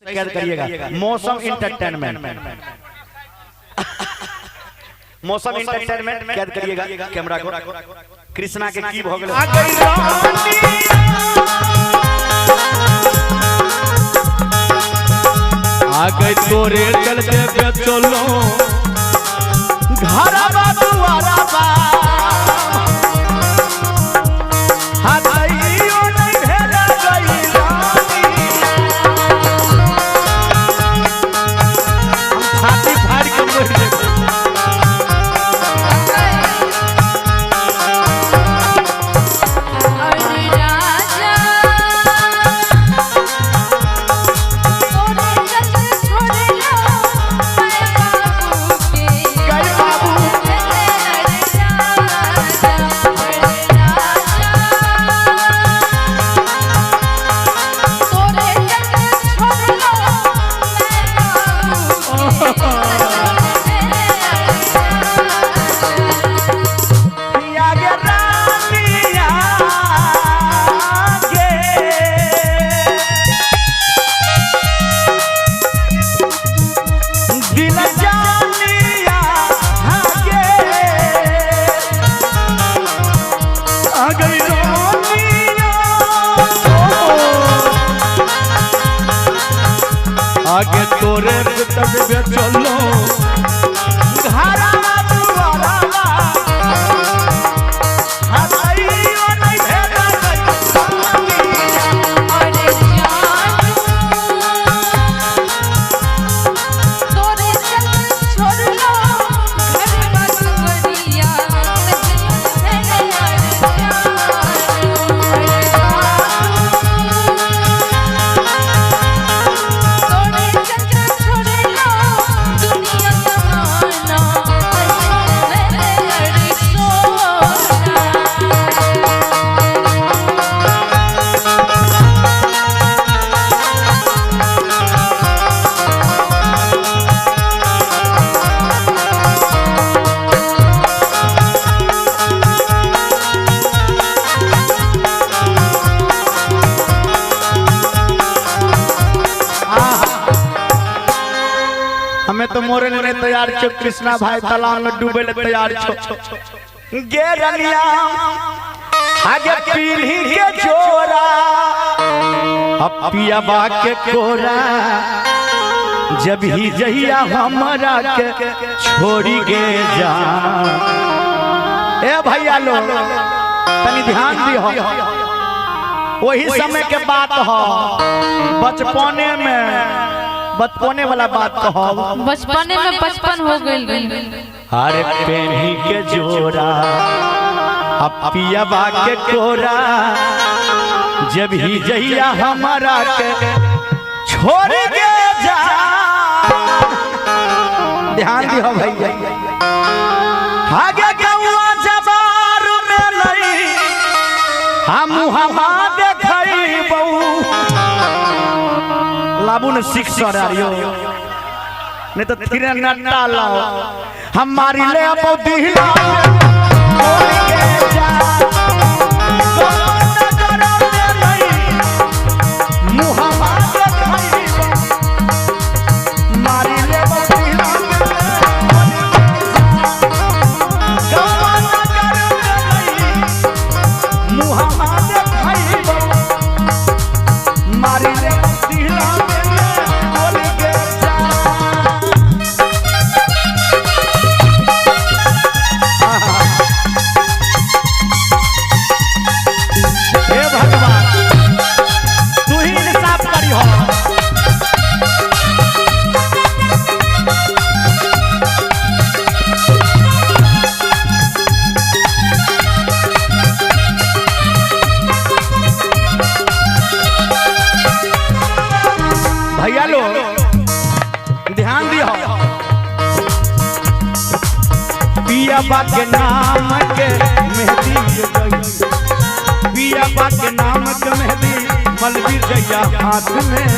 कैद करिएगा। मौसम इंटरटेनमेंट, मौसम इंटरटेनमेंट कैद करिएगा कैमरा को। कृष्णा के की भोगले आगे तोरे चलते पे चलो घरवा दुआरवा हाथइयो नहीं भेजा गइलानी। छाती फाड़ के मर गए। आगे तोरे तक पे चलो घरवा दुआरवा हाथइयो नहीं भेजा गइलानी। हमें तो मोरे ने तैयार छो। कृष्णा भाई तालाब में डूबे ले तैयार छो। गे रनिया आगे पीढ़ी के जोरा पिया बा के कोरा जब ही जहिया हमारा के छोड़ी गे जा। ए भैया लो तनी ध्यान दिहो, वही समय के बात हो। बचपने में बचपने वाला बात कहो। बचपने में 55 हो गई। अरे पेनी के जोरा पिया बा के कोरा जब ही जहिया हमारा के छोड़ के जा। ध्यान दिहो भैया, आगे गौआ जबार में नहीं हम हवा देखई बहु लाबू ने सीख सरारियो नहीं तो तीरे नट्टा लाओ हमारी ले अपो दिला भैया लो ध्यान दियो। पिया बा के नाम के मेहंदी पिया बा के नाम के मेहंदी मलबी जैया हाथ में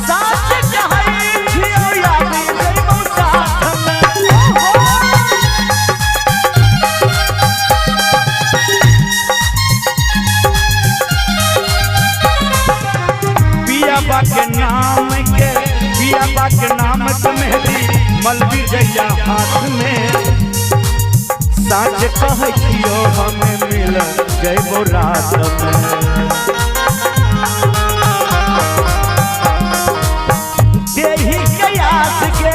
साथ कहई छियो याद जइबो साथ में। पिया बा के नाम के पियाबा के नाम के मेहदी मलबी जैया हाथ में साँझ कहियो हमें मिल जैबो रात में देही के आस के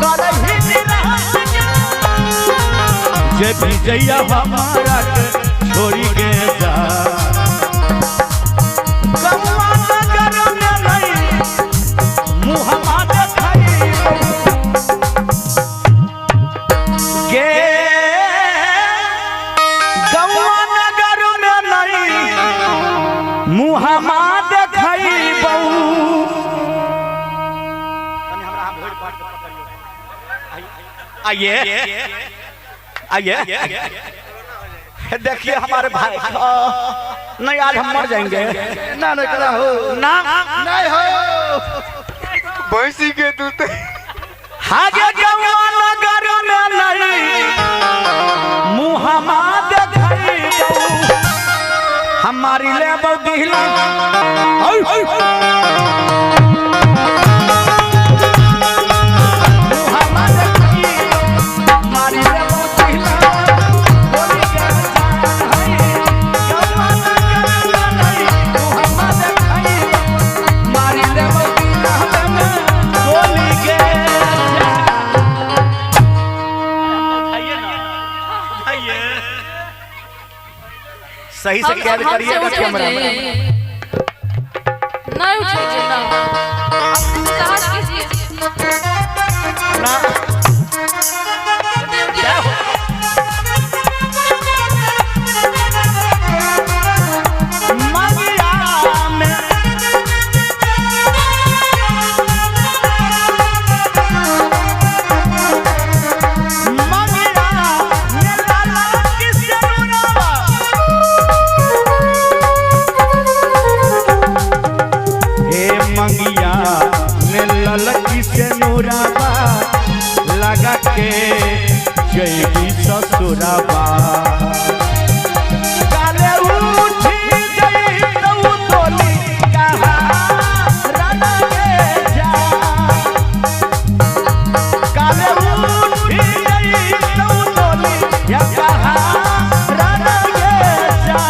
करही निराश के जब जैया हमारा के छोड़ी के जा आइए आइए देखिए हमारे भाई नहीं आज हम मर जाएंगे ना नहीं करा हो ना नहीं हो भैंसी के दूध हागे जवान नगर में नहीं मुहम्मा देखई हमारी ले बदिला सही से कैद करिए कैमरा में नहीं उठेंगे ना साहस कीजिए ना क्या हो मगिया में ललकी से नूराबा लगा के जैबी ससुराबा काले उठी गई तो तोली कहा राना के जा काले उठी गई तो तोली या कहा राना के जा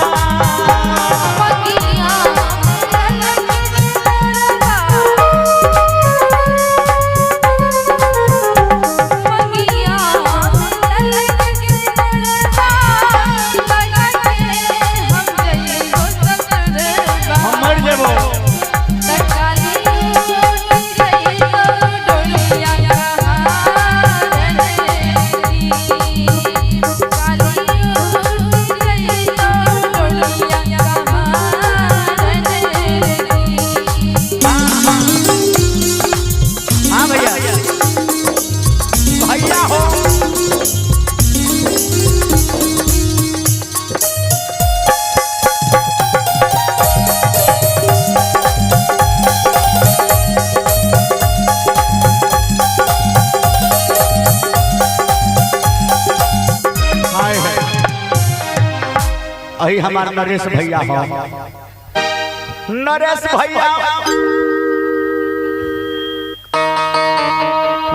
अही हमार नरेश भैया हो नरेश भैया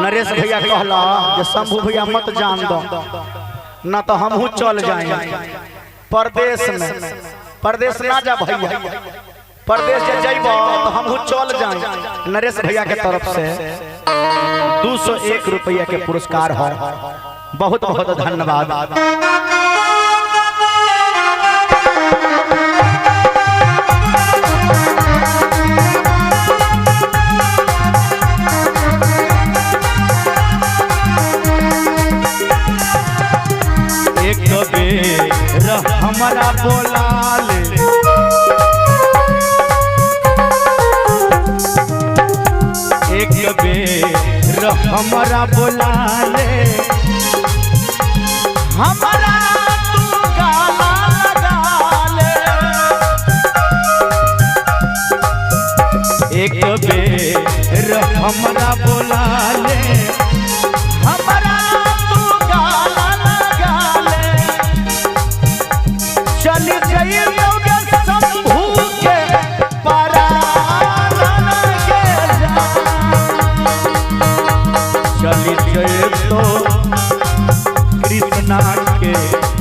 नरेश भैया कहला जे शंभू भैया मत जान दो ना तो हमहू चल जाएंगे परदेश में परदेश ना जा भैया परदेश जे जइबो तो हमहू चल जाए नरेश भैया के तरफ से 201 रुपया के पुरस्कार हो बहुत बहुत धन्यवाद एक बेर हमारा बोला ले एक बेर हमारा बोला ले हमारा तू गाना लगा ले एक बेर हमारा बोला ले हमारा तू गाना लगा ले चली जाइए शंभू के परान के के